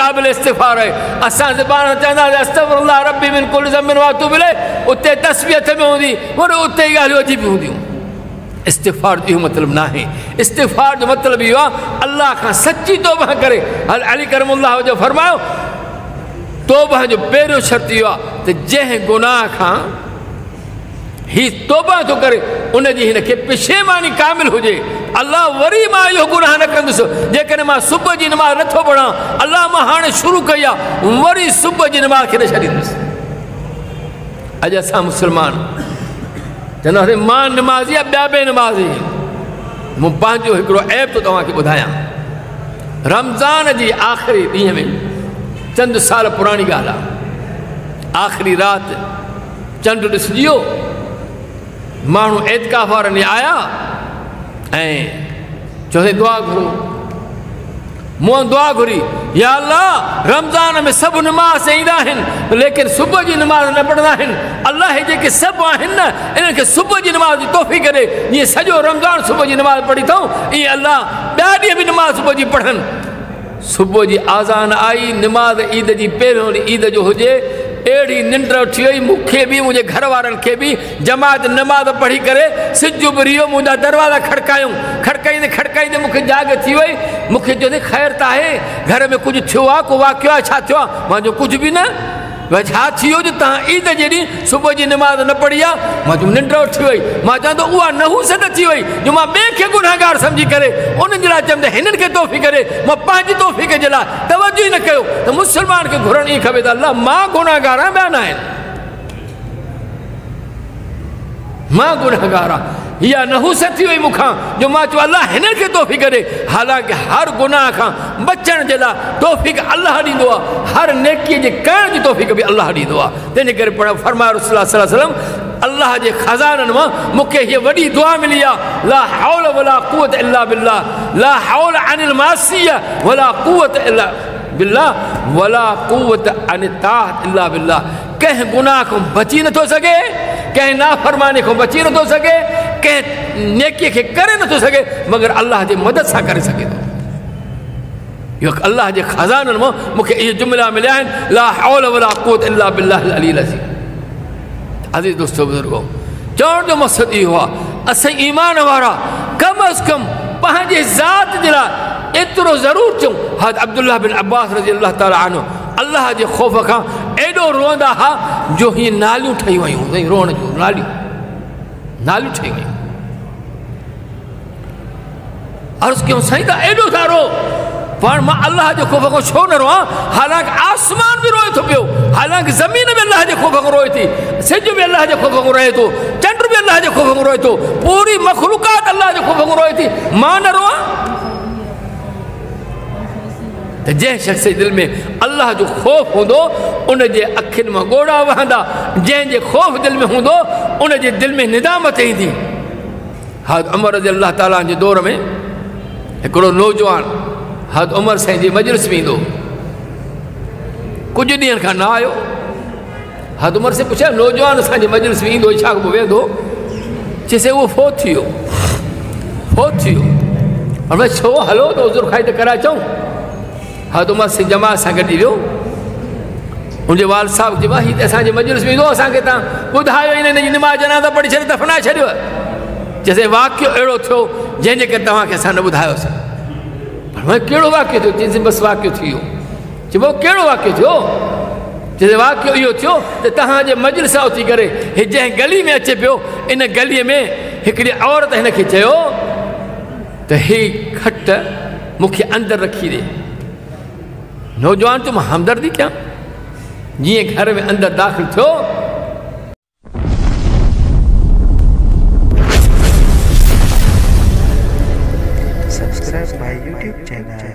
क़ाबिल इस्तिग़फ़ार आहे। असां ज़बान चवंदासीं अस्तग़फ़िरुल्लाह रब्बी मिन कुल्लि ज़ंबिन व अतूबु इलैह, उते तस्बीहत में हूंदी, वरी उते ई ॻाल्हियूं अजीब हूंदियूं। इस्तिग़फ़ार जो इहो मतिलबु न आहे। इस्तिग़फ़ार जो मतिलबु इहो आहे अल्लाह खां सची तौबा करे। हल अली करमुल्लाह जो फरमायो तौबा जो पहिरियों शर्त इहो आहे त जंहिं गुनाह खां ही तौबा थो करे उनजी हिनखे पिशेमानी कामिल हुजे। अल्लाह वरी मां इहो गुनाह न कंदुसि। जेकॾहिं मां सुबुह जी नमाज़ नथो पढ़ां, अल्लाह मां हाणे शुरू कई आहे, वरी सुबुह जी नमाज़ खे न छॾींदुसि। अॼु असां मुस्लमान चवंदासीं मां नमाज़ी आहे, ॿिया बि नमाज़ी। मूं पंहिंजो हिकिड़ो ऐप थो तव्हांखे ॿुधायां। रमज़ान जी आख़िरी ॾींहं में चंद साल पुराणी ॻाल्हि आहे, आख़िरी राति चंड ॾिसिजी वियो, माण्हू एतिकाफ़ वारनि आया ऐं चयोसीं दुआ घुरो। मूं दुआ घुरी, या अल्लाह रमज़ान में सभु नमाज़ ईंदा आहिनि लेकिन सुबुह जी नमाज़ न पढ़ंदा आहिनि। अल्लाह हे जेके सभु आहिनि न इन्हनि खे सुबुह जी नमाज़ जी तौफ़ीक़ ॾे। जीअं सॼो रमज़ान सुबुह जी नमाज़ पढ़ी अथऊं, ईअं अल्लाह ॿिया ॾींहं बि नमाज़ सुबुह जी पढ़नि। सुबुह जी आज़ान आई, नमाज़ ईद जी पहिरियों ॾींहुं ईद जो हुजे, अहिड़ी निंड उठी वई मूंखे बि, मुंहिंजे घर वारनि खे बि। जमात नमाज़ पढ़ी करे सिज उभरियो, मुंहिंजा दरवाज़ा खड़कायूं, खड़काईंदे खड़काईंदे मूंखे जाग थी वई। मूंखे चयोसीं ख़ैरु त आहे, घर में कुझु थियो आहे, को वाक़ियो आहे, छा थियो आहे? मां चयो कुझु बि न। भई छा थी वियो जो तव्हां ईद जे ॾींहुं सुबुह जी नमाज़ न पढ़ी आहे? मां चयो निंड उठी वई। मां चवां थो उहा नहूसत थी वई जो मां ॿिए खे गुनहगार सम्झी करे उन्हनि जे लाइ चवंदे हिननि खे तौफ़ीक़ ॾे, मां पंहिंजी तौफ़ीक़ जे लाइ तवजो ई न कयो। त मुस्लमान खे घुरणु ई खपे त अल्लाह मां गुनहगार आहियां, ॿिया न आहिनि, मां गुनहगार आहियां। इहा नहूसत थी वई मूंखां जो मां चयो अल्लाह हिननि खे तौफ़ीक़ ॾे। हालांकि हर गुनाह खां बचण जे लाइ तौफ़ीक़ अल्लाह ॾींदो आहे, हर नेकीअ जे करण जी तौफ़ीक़ बि अल्लाह ॾींदो आहे। तंहिंजे करे फरमायो रसूल सल्लल्लाहु अलैहि वसल्लम अल्लाह जे ख़ज़ाननि मां मूंखे हीअ वॾी दुआ मिली आहे, ला हौल वला कुव्वत इल्ला बिल्लाह, ला हौल अनिल मासिया वला कुव्वत इल्ला बिल्लाह, वला कुव्वत अन ताअत इल्ला बिल्लाह। कंहिं गुनाह खां बची नथो सघे, कंहिं नाफ़रमानी खां बची नथो सघे, कंहिं नेकीअ खे करे नथो सघे मगर अल्लाह जे मदद सां करे सघे थो। इहो अल्लाह जे ख़ज़ाननि मां मूंखे इहे जुमिला मिलिया आहिनि, ला हौल वला कुव्वत इल्ला बिल्लाह अल-अली अज़ीम। अज़ीज़ दोस्तो बुज़ुर्गो, चवण जो मक़सदु इहो आहे असां ईमान वारा कम अज़ कम पंहिंजे ज़ात जे लाइ एतिरो ज़रूरु चऊं। हज़रत अब्दुल्लाह बिन अब्बास रज़ी अल्लाह ताला अन्हु अल्लाह जे ख़ौफ़ खां एॾो रोअंदा हुआ जो हीअं नालियूं ठही वयूं, साईं रोअण जूं नालियूं ठही वयूं। अर्ज़ु कयूं साईं त एॾो था रो, पर मां अल्लाह जे ख़ौफ़ खां छो न रोआं? हालांकि आसमान बि रोए थो पियो, हालांकि ज़मीन बि अल्लाह जे ख़ौफ़ खां रोए थी, सिज बि अल्लाह जे ख़ौफ़ खां रहे थो, चंड बि अल्लाह जे ख़ौफ़ खां रोए थो, पूरी मख़लूक़ात अल्लाह जे ख़ौफ़ खां रोए थी, मां न रोआं? त जंहिं शख़्स जे दिलि में अल्लाह जो ख़ौफ़ हूंदो उन जे अखियुनि मां ॻोढ़ा वहंदा, जंहिंजे ख़ौफ़ दिलि में हूंदो उन जे दिलि में निदामत ईंदी। हज़रत उमर रज़ी अल्लाह ताला जे दौर में हिकिड़ो नौजवान हज़रत उमर साईं जी मजलिस में ईंदो, कुझु ॾींहंनि खां न आयो। हज़रत उमर से पुछिया नौजवान असांजी मजलिस में ईंदो छा वेंदो? चइसि उहो फोत थी वियो। और भई छो हलो त उज़ुर खाई त कराए अचूं। हज़रत उमर साईं जमात सां गॾु वियो, मुंहिंजे वाल साहिब चयो हीअ त असांजे मजलिस में ईंदो, असांखे तव्हां ॿुधायो ई न, हिनजी निमाज़ जनाज़ा पढ़ी छॾे दफ़नाए छॾियो। चइसि वाक़ियो अहिड़ो थियो जंहिंजे करे तव्हांखे असां न ॿुधायोसीं। पर भई कहिड़ो वाक़ियो थियो? चइसि बसि वाक़ियो थी वियो। चइबो भाऊ कहिड़ो वाक़ियो थियो? चइसि वाक़ियो इहो थियो त तव्हांजे मजलिस सां उथी करे हीअ जंहिं गली में अचे पियो, इन गलीअ में हिकिड़ी औरत हिनखे चयो त हीअ खट मूंखे अंदरि रखी ॾे। नौजवान चयो मां हमदर्दी कयां। जीअं घर में अंदरि दाख़िल थियो, Subscribe my YouTube channel.